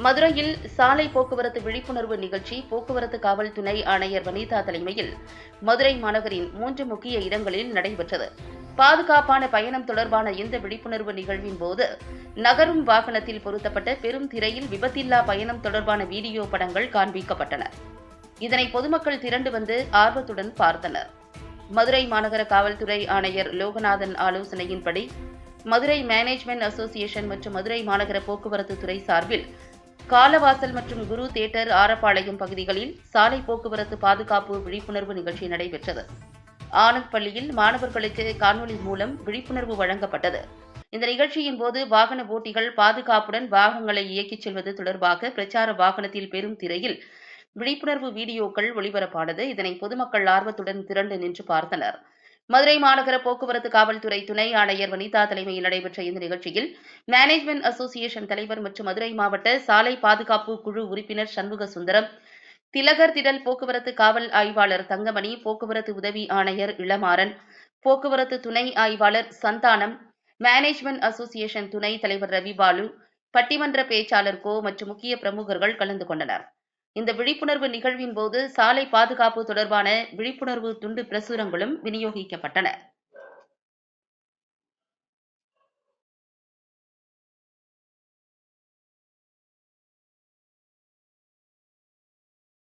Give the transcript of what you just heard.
மதுரையில் சாலை போக்குவரத்து விழிப்புணர்வு நிகழ்ச்சி போக்குவரத்து காவல் துணை ஆணையர் வனிதா தலைமையில் மதுரை மாநகரின் 3 முக்கிய இடங்களில் நடைபெற்றது. பாதுகாப்பான பயணம் தொடர்பான இந்த விழிப்புணர்வு நிகழ்வின் போது நகரும் வாகனத்தில் பொருத்தப்பட்ட பெரும் திரையில் விபத்தில்லா பயணம் தொடர்பான வீடியோ படங்கள் காண்பிக்கப்பட்டன. இதனை பொதுமக்கள் திரண்டு வந்து ஆர்வத்துடன் பார்த்தனர். மதுரை மாநகர காவல்துறை ஆணையர் லோகநாதன் ஆலோசனையின்படி மதுரை மேனேஜ்மெண்ட் அசோசியேஷன் மற்றும் மதுரை மாநகர போக்குவரத்து துறை சார்பில் காலவாசல் மற்றும் குரு தியேட்டர் ஆரப்பாளையம் பகுதிகளில் சாலை போக்குவரத்து பாதுகாப்பு விழிப்புணர்வு நிகழ்ச்சி நடைபெற்றது. ஆனந்த் பள்ளியில் மாணவர்களுக்கு காணொலி மூலம் விழிப்புணர்வு வழங்கப்பட்டது. இந்த நிகழ்ச்சியின் போது வாகன ஓட்டிகள் பாதுகாப்புடன் வாகனங்களை இயக்கிச் செல்வது தொடர்பாக பிரச்சார வாகனத்தில் பெரும் திரையில் விழிப்புணர்வு வீடியோக்கள் ஒளிபரப்பானது. இதனை பொதுமக்கள் ஆர்வத்துடன் திரண்டு நின்று பார்த்தனர். மதுரை மாநகர போக்குவரத்து காவல்துறை துணை ஆணையர் வனிதா தலைமையில் நடைபெற்ற இந்த நிகழ்ச்சியில் மேனேஜ்மெண்ட் அசோசியேஷன் தலைவர் மற்றும் மதுரை மாவட்ட சாலை பாதுகாப்பு குழு உறுப்பினர் சண்முக சுந்தரம், திலகர் திடல் போக்குவரத்து காவல் ஆய்வாளர் தங்கமணி, போக்குவரத்து உதவி ஆணையர் இளமாறன், போக்குவரத்து துணை ஆய்வாளர் சந்தானம், மேனேஜ்மெண்ட் அசோசியேஷன் துணை தலைவர் ரவிபாலு, பட்டிமன்ற பேச்சாளர் கோ மற்றும் முக்கிய பிரமுகர்கள் கலந்து கொண்டனர். இந்த விழிப்புணர்வு நிகழ்வின் போது சாலை பாதுகாப்பு தொடர்பான விழிப்புணர்வு துண்டு பிரசுரங்களும் விநியோகிக்கப்பட்டன.